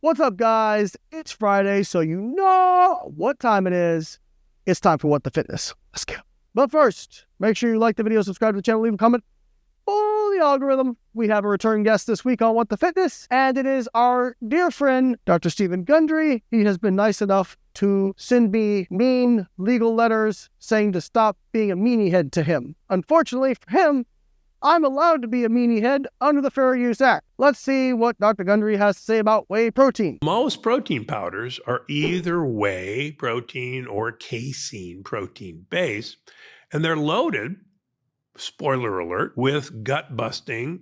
What's up, guys? It's Friday, so you know what time it is. It's time for What the Fitness. Let's go. But first, make sure you like the video, subscribe to the channel, leave a comment. Follow the algorithm. We have a return guest this week on What the Fitness, and it is our dear friend, Dr. Stephen Gundry. He has been nice enough to send me mean legal letters saying to stop being a meanie head to him. Unfortunately for him, I'm allowed to be a meanie head under the Fair Use Act. Let's see what Dr. Gundry has to say about whey protein. Most protein powders are either whey protein or casein protein base, and they're loaded, spoiler alert, with gut-busting,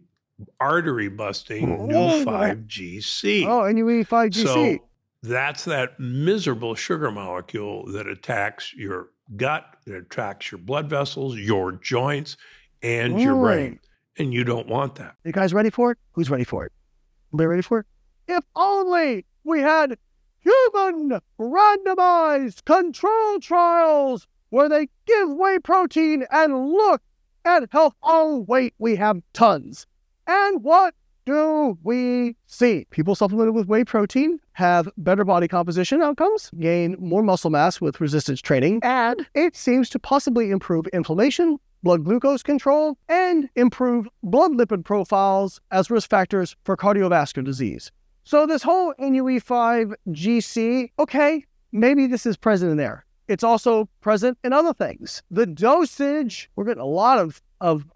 artery-busting new 5GC. Oh, NUE 5GC. So that's that miserable sugar molecule that attacks your gut, it attacks your blood vessels, your joints, and your brain. And you don't want that. You guys ready for it? Who's ready for it? Everybody ready for it? If only we had human randomized control trials where they give whey protein and look at health. Oh, wait, we have tons. And what do we see? People supplemented with whey protein have better body composition outcomes, gain more muscle mass with resistance training, and it seems to possibly improve inflammation, blood glucose control, and improve blood lipid profiles as risk factors for cardiovascular disease. So this whole NUE 5GC, okay, maybe this is present in there. It's also present in other things. The dosage, we're getting a lot of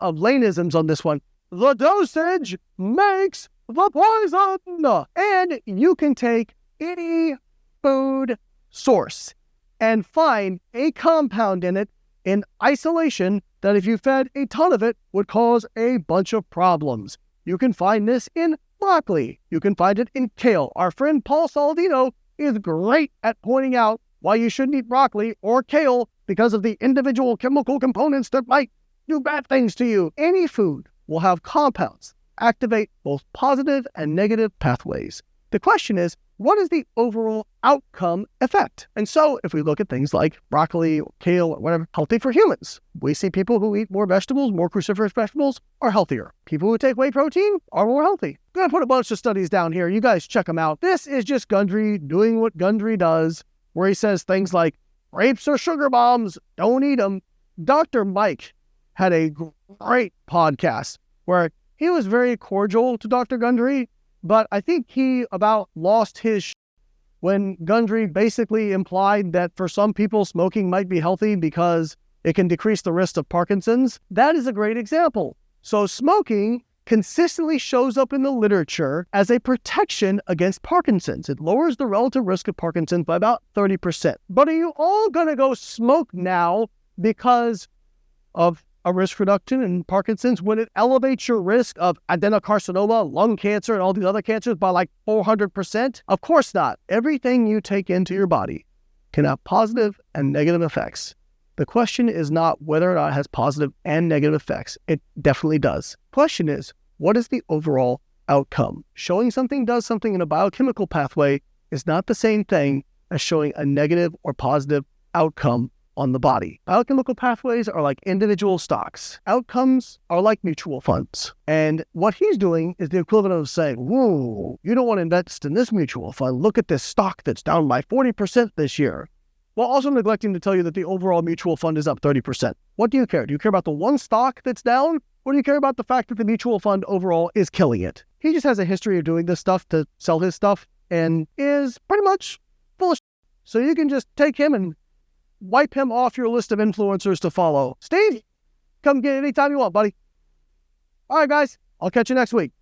Laneisms on this one. The dosage makes the poison. And you can take any food source and find a compound in it in isolation that if you fed a ton of it would cause a bunch of problems. You can find this in broccoli. You can find it in kale. Our friend Paul Saladino is great at pointing out why you shouldn't eat broccoli or kale because of the individual chemical components that might do bad things to you. Any food will have compounds activate both positive and negative pathways. The question is, what is the overall outcome effect? And so if we look at things like broccoli or kale or whatever, healthy for humans, we see people who eat more vegetables, more cruciferous vegetables, are healthier. People who take whey protein are more healthy. I'm going to put a bunch of studies down here. You guys check them out. This is just Gundry doing what Gundry does, where he says things like, grapes are sugar bombs, don't eat them. Dr. Mike had a great podcast where he was very cordial to Dr. Gundry, but I think he about lost his when Gundry basically implied that for some people, smoking might be healthy because it can decrease the risk of Parkinson's. That is a great example. So smoking consistently shows up in the literature as a protection against Parkinson's. It lowers the relative risk of Parkinson's by about 30%. But are you all going to go smoke now because of a risk reduction in Parkinson's when it elevates your risk of adenocarcinoma, lung cancer, and all these other cancers by like 400%? Of course not. Everything you take into your body can have positive and negative effects. The question is not whether or not it has positive and negative effects. It definitely does. Question is, what is the overall outcome? Showing something does something in a biochemical pathway is not the same thing as showing a negative or positive outcome on the body. Biochemical pathways are like individual stocks. Outcomes are like mutual funds. And what he's doing is the equivalent of saying, whoa, you don't want to invest in this mutual fund. Look at this stock that's down by 40% this year. While also neglecting to tell you that the overall mutual fund is up 30%. What do you care? Do you care about the one stock that's down? Or do you care about the fact that the mutual fund overall is killing it? He just has a history of doing this stuff to sell his stuff and is pretty much full of shit. So you can just take him and wipe him off your list of influencers to follow. Steve, come get it anytime you want, buddy. All right, guys. I'll catch you next week.